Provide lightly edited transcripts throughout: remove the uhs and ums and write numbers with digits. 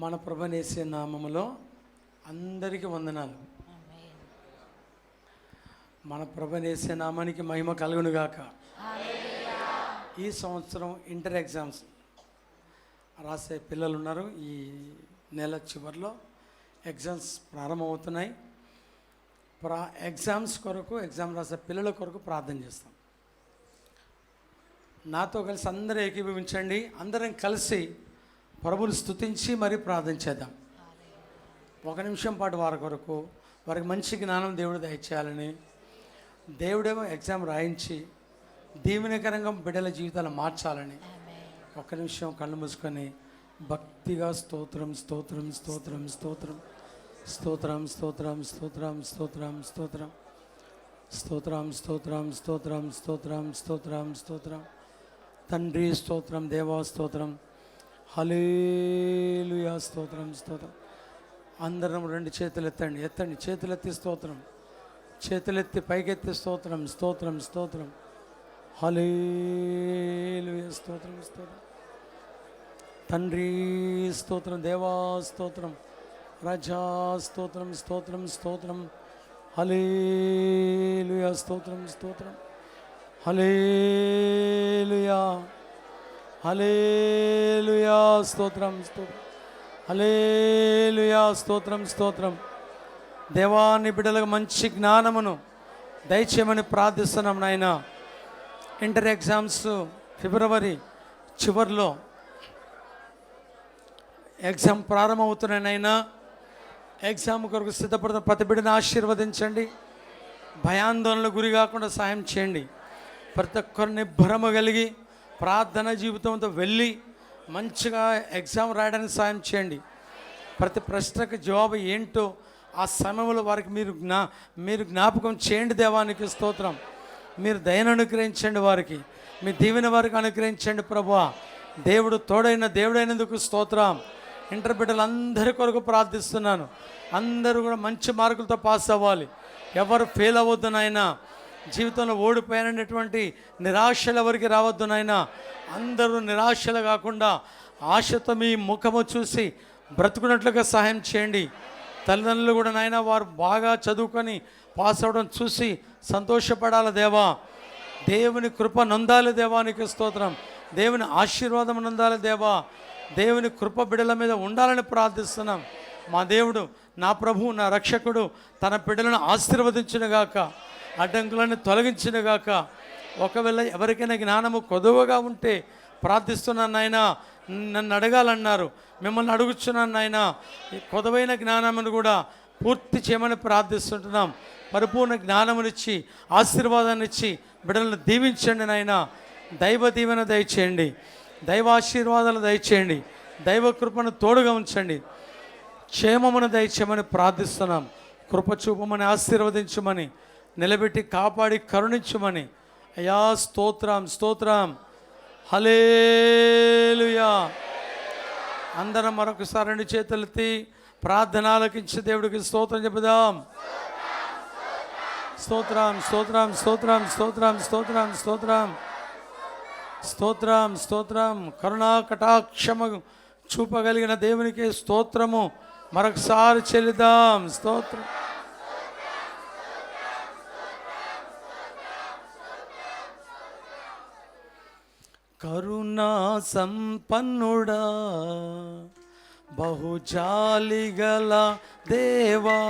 మన ప్రభువైన యేసు నామములో అందరికీ వందనాలు. మన ప్రభువైన యేసు నామానికి మహిమ కలుగును గాక. ఈ సంవత్సరం ఇంటర్ ఎగ్జామ్స్ రాసే పిల్లలు ఉన్నారు. ఈ నెల చివరిలో ఎగ్జామ్స్ ప్రారంభమవుతున్నాయి. ఎగ్జామ్స్ కొరకు, ఎగ్జామ్ రాసే పిల్లల కొరకు ప్రార్థన చేస్తాం. నాతో కలిసి అందరూ ఏకీభవించండి. అందరం కలిసి ప్రభువుని స్తుతించి మరీ ప్రార్థన చేద్దాం. ఒక నిమిషం పాటు వారి కొరకు, వారికి మంచి జ్ఞానం దేవుడు దయచేయాలని, దేవుడేమో ఎగ్జామ్ రాయించి దీవెనకరంగా బిడ్డల జీవితాలు మార్చాలని ఒక నిమిషం కళ్ళు మూసుకొని భక్తిగా స్తోత్రం స్తోత్రం స్తోత్రం స్తోత్రం స్తోత్రం స్తోత్రం స్తోత్రం స్తోత్రం స్తోత్రం స్తోత్రం స్తోత్రం స్తోత్రం స్తోత్రం స్తోత్రం స్తోత్రం తండ్రి స్తోత్రం, దేవా స్తోత్రం, హల్లెలూయా స్తోత్రం స్తోత్రం. అందరం రెండు చేతులు ఎత్తండి, ఎత్తండి, చేతులెత్తి స్తోత్రం, చేతులెత్తి పైకెత్తి స్తోత్రం స్తోత్రం స్తోత్రం, హల్లెలూయా స్తోత్రం స్తోత్రం. తండ్రి స్తోత్రం, దేవా స్తోత్రం, రాజా స్తోత్రం స్తోత్రం స్తోత్రం, హల్లెలూయా స్తోత్రం స్తోత్రం, హల్లెలూయా హల్లెలూయా స్తోత్రం స్తోత్రం, హల్లెలూయా స్తోత్రం స్తోత్రం. దేవాన్ని బిడ్డలకు మంచి జ్ఞానమును దయచేయమని ప్రార్థిస్తున్నాం నాయన. ఇంటర్ ఎగ్జామ్స్ ఫిబ్రవరి చివరిలో ఎగ్జామ్ ప్రారంభమవుతున్నాయి నాయన. ఎగ్జామ్ కొరకు సిద్ధపడుతున్న ప్రతి బిడ్డను ఆశీర్వదించండి. భయాందోళనలకు గురి కాకుండా సాయం చేయండి. ప్రతి ఒక్కరిని భ్రమ కలిగి ప్రార్థన జీవితంతో వెళ్ళి మంచిగా ఎగ్జామ్ రాయడానికి సాయం చేయండి. ప్రతి ప్రశ్నకు జవాబు ఏంటో ఆ సమయంలో వారికి మీరు జ్ఞాపకం చేయండి. దేవానికి స్తోత్రం. మీరు దయను అనుగ్రహించండి, వారికి మీ దీవెన వారికి అనుగ్రహించండి ప్రభువా. దేవుడు తోడైన దేవుడైనందుకు స్తోత్రం. ఇంటర్ బిడ్డలందరి కొరకు ప్రార్థిస్తున్నాను. అందరూ కూడా మంచి మార్కులతో పాస్ అవ్వాలి. ఎవరు ఫెయిల్ అవ్వద్దు నాయనా. జీవితంలో ఓడిపోయినటువంటి నిరాశలు ఎవరికి రావద్దు నాయనా. అందరూ నిరాశలు కాకుండా ఆశతో మీ ముఖము చూసి బ్రతుకున్నట్లుగా సహాయం చేయండి. తల్లిదండ్రులు కూడా నాయన వారు బాగా చదువుకొని పాస్ అవ్వడం చూసి సంతోషపడాలి దేవా. దేవుని కృప నొందాలి దేవానికి స్తోత్రం. దేవుని ఆశీర్వాదం నొందాలి దేవా. దేవుని కృప బిడ్డల మీద ఉండాలని ప్రార్థిస్తున్నాం. మా దేవుడు, నా ప్రభువు, నా రక్షకుడు తన బిడ్డలను ఆశీర్వదించునుగాక, అడ్డంకులను తొలగించునుగాక. ఒకవేళ ఎవరికైనా జ్ఞానము కొదువగా ఉంటే ప్రార్థిస్తున్నాను నాయన. నన్ను అడగాలన్నారు, మిమ్మల్ని అడుగుతున్నాను నాయన. ఈ కొదవైన జ్ఞానమును కూడా పూర్తి చేయమని ప్రార్థిస్తుంటున్నాం. పరిపూర్ణ జ్ఞానమునిచ్చి ఆశీర్వాదాన్ని ఇచ్చి బిడ్డలను దీవించండి నాయన. దైవ దీవెన దయచేయండి, దైవాశీర్వాదాలు దయచేయండి, దైవ కృపను తోడుగా ఉంచండి, క్షేమమును దయచేయమని ప్రార్థిస్తున్నాం. కృప చూపమని, ఆశీర్వదించమని, నిలబెట్టి కాపాడి కరుణించమని. అయ్యా స్తోత్రం స్తోత్రం, హల్లెలూయా. అందరం మరొకసారి రెండు చేతులెత్తి ప్రార్థన ఆలకించి దేవుడికి స్తోత్రం చెబుదాం. స్తోత్రం స్తోత్రం స్తోత్రం స్తోత్రం స్తోత్రం స్తోత్రం స్తోత్రం స్తోత్రం. కరుణా కటాక్షము చూపగలిగిన దేవునికి స్తోత్రము మరొకసారి చెల్లిద్దాం. స్తోత్రం. కరుణా సంపన్నుడా, బహుజాలిగల దేవా,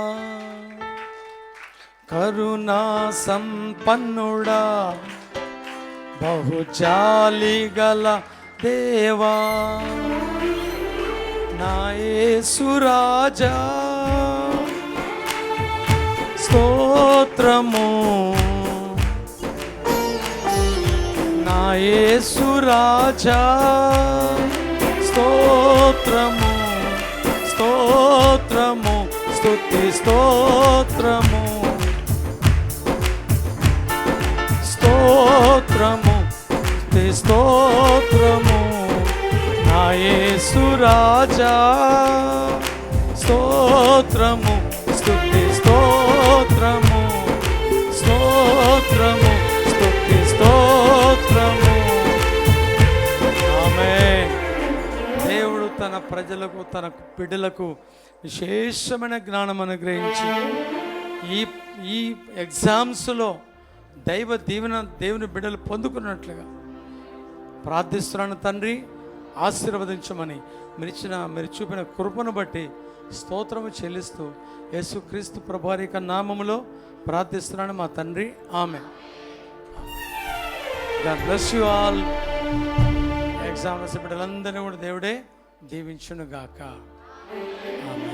కరుణా సంపన్నుడా, బహుజాలిగల దేవా, నా యేసు రాజా స్తోత్రము, నా యేసు రాజా స్తోత్రము స్తోత్రము, స్తుతి స్తోత్రము స్తోత్రము, స్తుతి స్తోత్రము, నా యేసు రాజా స్తోత్రము, స్తుతి స్తోత్రము స్తోత్రము, స్తుతి స్తోత్రము. ఆమేన్. దేవుడు తన ప్రజలకు తన బిడ్డలకు విశేషమైన జ్ఞానం అనుగ్రహించి ఈ ఈ ఎగ్జామ్స్లో దైవ దీవెన దేవుని బిడ్డలు పొందుకున్నట్లుగా ప్రార్థిస్తున్నాను తండ్రి. ఆశీర్వదించమని మీరు చూపిన కృపను బట్టి స్తోత్రము చెల్లిస్తూ యేసుక్రీస్తు ప్రభువారి నామములో ప్రార్థిస్తున్నాను మా తండ్రి. ఆమేన్. God bless you all. Exam రాసే బిడ్డలందరినీ కూడా దేవుడే దీవించును గాక. ఆమేన్.